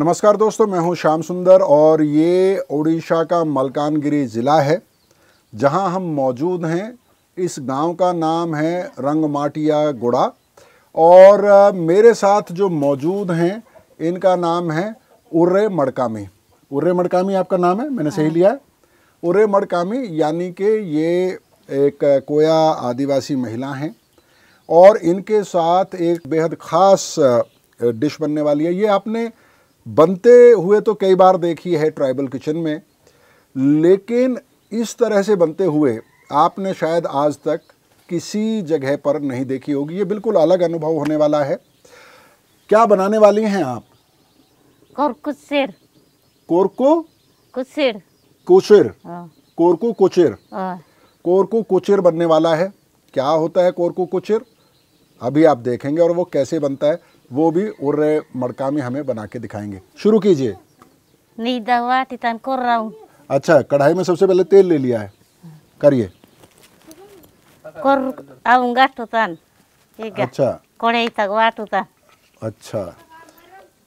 नमस्कार दोस्तों, मैं हूं श्याम सुंदर और ये ओडिशा का मलकानगिरी ज़िला है जहां हम मौजूद हैं। इस गांव का नाम है रंगमाटिया गुड़ा और मेरे साथ जो मौजूद हैं इनका नाम है उर्रे मडकामी। उर्रे मडकामी आपका नाम है, मैंने सही लिया है? उर्रे मडकामी यानी कि ये एक कोया आदिवासी महिला हैं और इनके साथ एक बेहद ख़ास डिश बनने वाली है। ये आपने बनते हुए तो कई बार देखी है ट्राइबल किचन में, लेकिन इस तरह से बनते हुए आपने शायद आज तक किसी जगह पर नहीं देखी होगी। ये बिल्कुल अलग अनुभव होने वाला है। क्या बनाने वाली हैं आप? कोरकुसिर। कोरको कुसिर। कुचिर। कोरको कुचिर। कोरको कुचिर बनने वाला है। क्या होता है कोरको कुचिर, अभी आप देखेंगे और वो कैसे बनता है वो भी उर्रे मडकामी हमें बना के दिखाएंगे। शुरू कीजिए। अच्छा, कढ़ाई में सबसे पहले तेल ले लिया है, करिए। अच्छा अच्छा,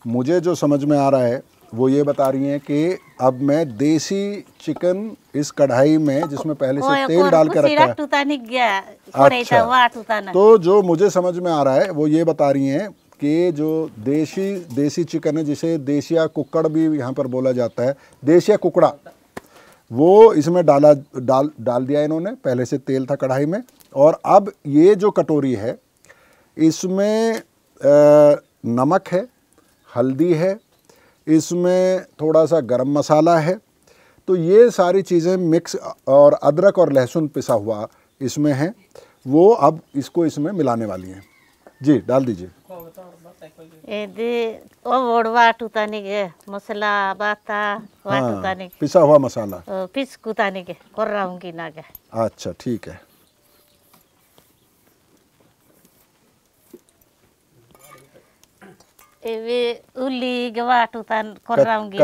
मुझे जो समझ में आ रहा है वो ये बता रही हैं कि अब मैं देसी चिकन इस कढ़ाई में, जिसमें पहले से तेल डाल के रखा है। अच्छा, तो जो मुझे समझ में आ रहा है वो ये बता रही हैं कि जो देसी चिकन है, जिसे देसिया कुक्कड़ भी यहाँ पर बोला जाता है, देसिया कुकड़ा, वो इसमें डाल दिया इन्होंने। पहले से तेल था कढ़ाई में और अब ये जो कटोरी है इसमें नमक है, हल्दी है, इसमें थोड़ा सा गरम मसाला है। तो ये सारी चीज़ें मिक्स, और अदरक और लहसुन पिसा हुआ इसमें है, वो अब इसको इसमें मिलाने वाली हैं। जी, डाल दीजिए। हाँ, पिसा हुआ मसाला। अच्छा, ठीक है।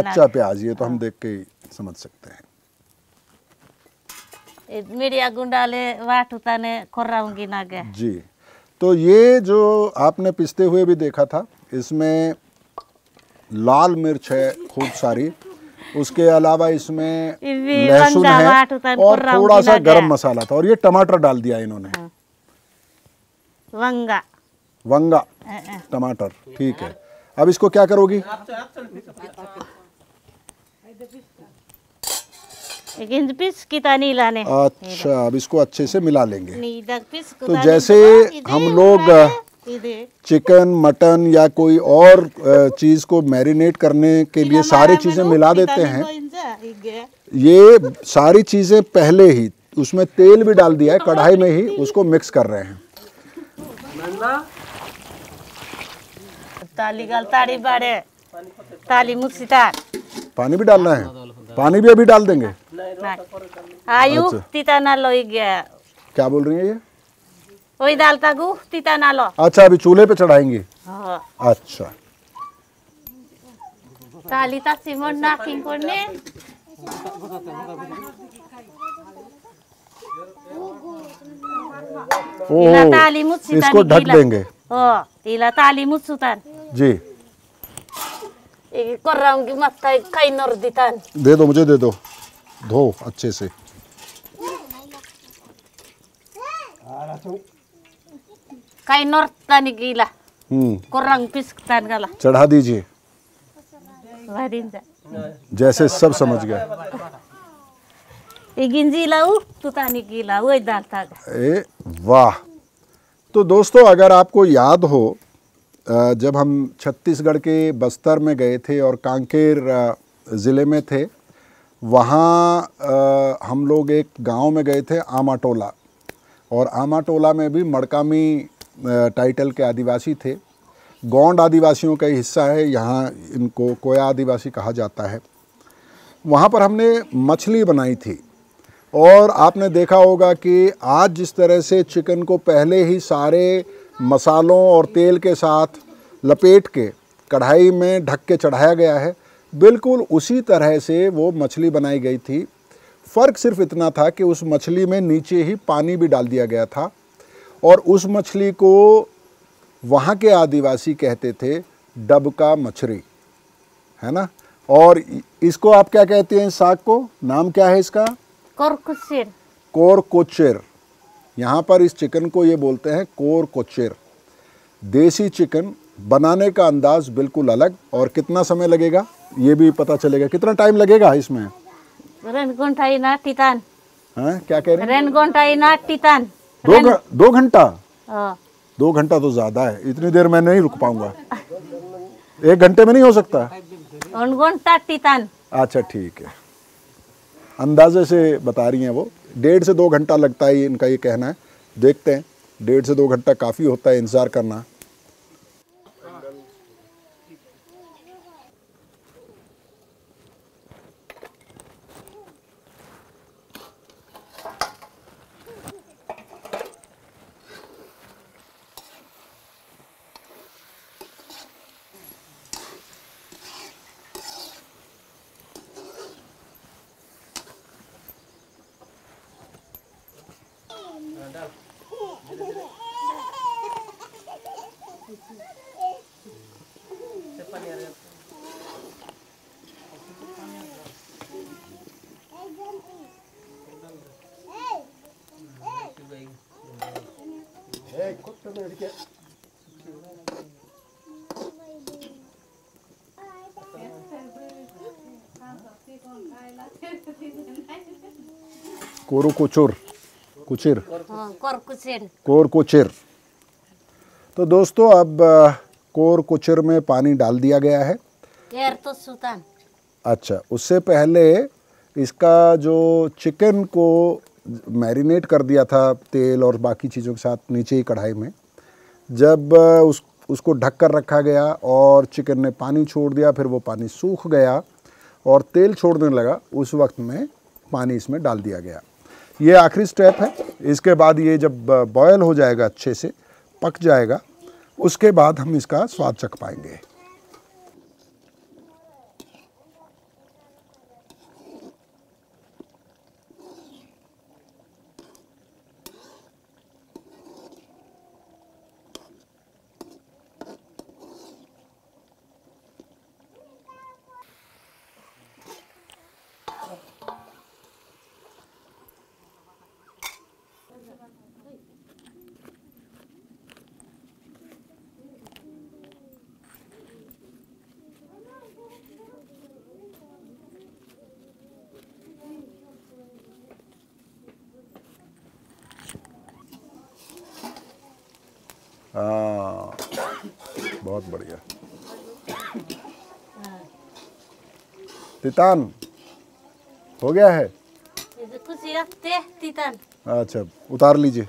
कच्चा प्याज, ये तो हम देख के ही समझ सकते हैं। जी, तो ये जो आपने पिसते हुए भी देखा था, इसमें लाल मिर्च है खूब सारी, उसके अलावा इसमें लहसुन है और थोड़ा सा गरम मसाला था, और ये टमाटर डाल दिया इन्होंने। वंगा टमाटर, ठीक है। अब इसको क्या करोगी? अच्छा, अब इसको अच्छे से मिला लेंगे। तो जैसे हम लोग चिकन, मटन या कोई और चीज़ को मैरिनेट करने के लिए सारी चीज़ें मिला देते हैं, ये सारी चीज़ें पहले ही उसमें तेल भी डाल दिया है, कढ़ाई में ही उसको मिक्स कर रहे हैं। पानी भी डालना है? पानी भी अभी डाल देंगे? क्या बोल रही है ये? अच्छा, अभी चूल्हे पे चढ़ाएंगी? अच्छा, इसको ढक देंगे। जी, दे दो, मुझे दे दो, धो अच्छे से। चढ़ा दीजिए, जैसे सब समझ गए। वाह! तो दोस्तों, अगर आपको याद हो, जब हम छत्तीसगढ़ के बस्तर में गए थे और कांकेर ज़िले में थे, वहाँ हम लोग एक गांव में गए थे, आमाटोला, और आमाटोला में भी मडकामी टाइटल के आदिवासी थे। गोंड आदिवासियों का ही हिस्सा है, यहाँ इनको कोया आदिवासी कहा जाता है। वहाँ पर हमने मछली बनाई थी और आपने देखा होगा कि आज जिस तरह से चिकन को पहले ही सारे मसालों और तेल के साथ लपेट के कढ़ाई में ढक के चढ़ाया गया है, बिल्कुल उसी तरह से वो मछली बनाई गई थी। फ़र्क सिर्फ इतना था कि उस मछली में नीचे ही पानी भी डाल दिया गया था और उस मछली को वहाँ के आदिवासी कहते थे डबका मछली, है ना। और इसको आप क्या कहते हैं, इस साग को, नाम क्या है इसका? कोरकुचिर। कोरकोचिर। यहाँ पर इस चिकन को ये बोलते हैं कोरकोचिर। देसी चिकन बनाने का अंदाज बिल्कुल अलग। और कितना समय लगेगा ये भी पता चलेगा। कितना टाइम लगेगा इसमें? रेनगोंटाइना टितान। हाँ, क्या कह रहे हैं? रेनगोंटाइना टितान। 2 घंटा? हाँ। 2 घंटा तो ज़्यादा है, इतनी देर मैं नहीं रुक पाऊंगा। 1 घंटे में नहीं हो सकता? 1 घंटा टितान। अच्छा ठीक है, अंदाजे से बता रही हैं वो। 1.5 से 2 घंटा लगता है इनका ये कहना है। देखते हैं, 1.5 से 2 घंटा काफ़ी होता है इंतज़ार करना। कोरकोचुर, कुचिर, कोरकुचिर। कोरकोचिर। तो दोस्तों अब कोरकोचिर में पानी डाल दिया गया है। यार तो सुल्तान। अच्छा, उससे पहले इसका जो चिकन को मैरिनेट कर दिया था तेल और बाकी चीज़ों के साथ नीचे ही कढ़ाई में, जब उसको ढक कर रखा गया और चिकन ने पानी छोड़ दिया, फिर वो पानी सूख गया और तेल छोड़ने लगा, उस वक्त में पानी इसमें डाल दिया गया। ये आखिरी स्टेप है। इसके बाद ये जब बॉयल हो जाएगा, अच्छे से पक जाएगा, उसके बाद हम इसका स्वाद चख पाएंगे। हाँ, बहुत बढ़िया। तितान हो गया है। कुछ रखते तितान। अच्छा, उतार लीजिए।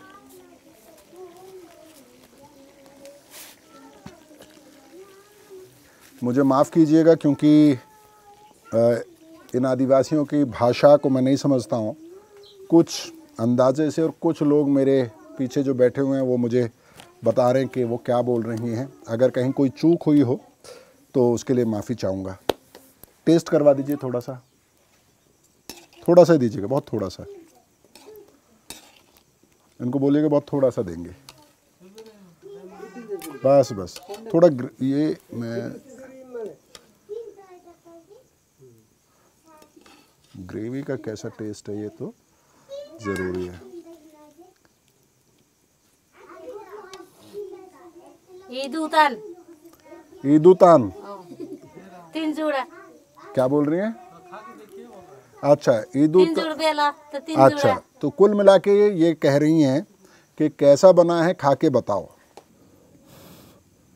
मुझे माफ़ कीजिएगा क्योंकि इन आदिवासियों की भाषा को मैं नहीं समझता हूँ कुछ अंदाजे से, और कुछ लोग मेरे पीछे जो बैठे हुए हैं वो मुझे बता रहे हैं कि वो क्या बोल रही हैं। अगर कहीं कोई चूक हुई हो तो उसके लिए माफ़ी चाहूँगा। टेस्ट करवा दीजिए, थोड़ा सा ही दीजिएगा, बहुत थोड़ा सा। इनको बोलिएगा बहुत थोड़ा सा देंगे, बस थोड़ा। ये मैं ग्रेवी का कैसा टेस्ट है ये तो ज़रूरी है। ईदुतान। ईदुतान 3 जोड़ा। क्या बोल रही हैं? अच्छा, 3 जोड़ बेला तो 3 जोड़ा। अच्छा, तो कुल मिला के ये कह रही हैं कि कैसा बना है, खा के बताओ।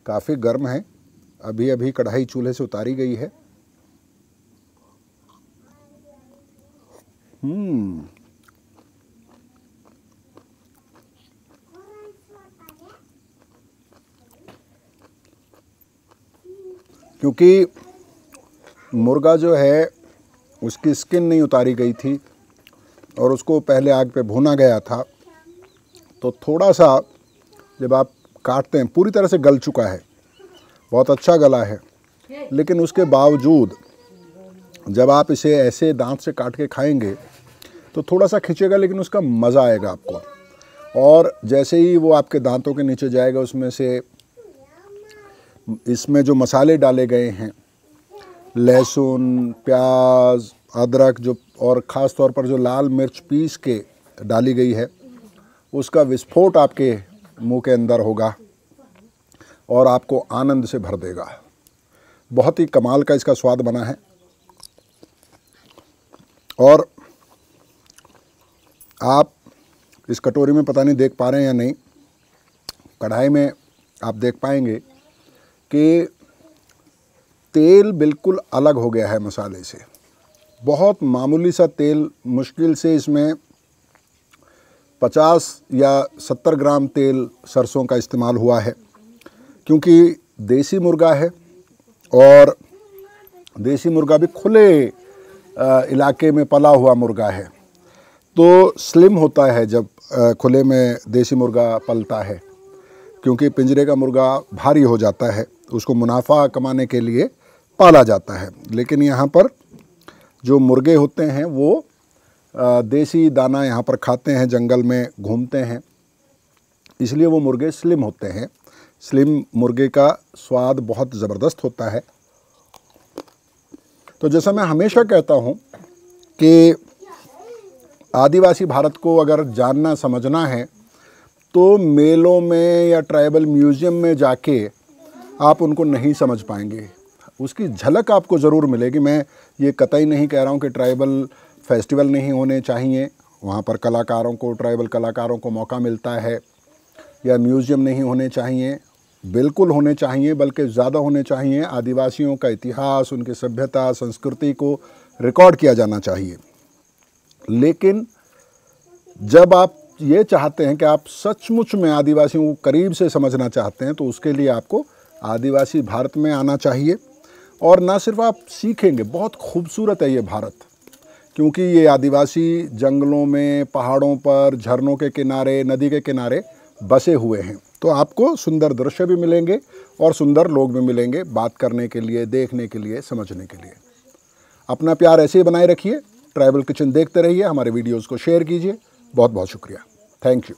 काफ़ी गर्म है, अभी अभी कढ़ाई चूल्हे से उतारी गई है। क्योंकि मुर्गा जो है उसकी स्किन नहीं उतारी गई थी और उसको पहले आग पे भुना गया था, तो थोड़ा सा जब आप काटते हैं पूरी तरह से गल चुका है, बहुत अच्छा गला है, लेकिन उसके बावजूद जब आप इसे ऐसे दांत से काट के खाएंगे तो थोड़ा सा खिंचेगा, लेकिन उसका मज़ा आएगा आपको। और जैसे ही वो आपके दांतों के नीचे जाएगा, उसमें से इसमें जो मसाले डाले गए हैं लहसुन, प्याज, अदरक जो और ख़ास तौर पर जो लाल मिर्च पीस के डाली गई है उसका विस्फोट आपके मुंह के अंदर होगा और आपको आनंद से भर देगा। बहुत ही कमाल का इसका स्वाद बना है। और आप इस कटोरी में पता नहीं देख पा रहे हैं या नहीं, कढ़ाई में आप देख पाएंगे कि तेल बिल्कुल अलग हो गया है मसाले से। बहुत मामूली सा तेल, मुश्किल से इसमें 50 या 70 ग्राम तेल सरसों का इस्तेमाल हुआ है, क्योंकि देसी मुर्गा है और देसी मुर्गा भी खुले इलाके में पला हुआ मुर्गा है, तो स्लिम होता है जब खुले में देसी मुर्गा पलता है, क्योंकि पिंजरे का मुर्गा भारी हो जाता है, उसको मुनाफा कमाने के लिए पाला जाता है। लेकिन यहाँ पर जो मुर्गे होते हैं वो देसी दाना यहाँ पर खाते हैं, जंगल में घूमते हैं, इसलिए वो मुर्गे स्लिम होते हैं। स्लिम मुर्गे का स्वाद बहुत ज़बरदस्त होता है। तो जैसा मैं हमेशा कहता हूँ कि आदिवासी भारत को अगर जानना समझना है तो मेलों में या ट्राइबल म्यूज़ियम में जाके आप उनको नहीं समझ पाएंगे। उसकी झलक आपको ज़रूर मिलेगी। मैं ये कतई नहीं कह रहा हूँ कि ट्राइबल फेस्टिवल नहीं होने चाहिए, वहाँ पर कलाकारों को, ट्राइबल कलाकारों को मौका मिलता है, या म्यूज़ियम नहीं होने चाहिए, बिल्कुल होने चाहिए, बल्कि ज़्यादा होने चाहिए। आदिवासियों का इतिहास, उनकी सभ्यता, संस्कृति को रिकॉर्ड किया जाना चाहिए। लेकिन जब आप ये चाहते हैं कि आप सचमुच में आदिवासियों को करीब से समझना चाहते हैं, तो उसके लिए आपको आदिवासी भारत में आना चाहिए। और ना सिर्फ आप सीखेंगे, बहुत खूबसूरत है ये भारत, क्योंकि ये आदिवासी जंगलों में, पहाड़ों पर, झरनों के किनारे, नदी के किनारे बसे हुए हैं। तो आपको सुंदर दृश्य भी मिलेंगे और सुंदर लोग भी मिलेंगे बात करने के लिए, देखने के लिए, समझने के लिए। अपना प्यार ऐसे ही बनाए रखिए। ट्राइबल किचन देखते रहिए, हमारे वीडियोज़ को शेयर कीजिए। बहुत बहुत शुक्रिया। Thank you.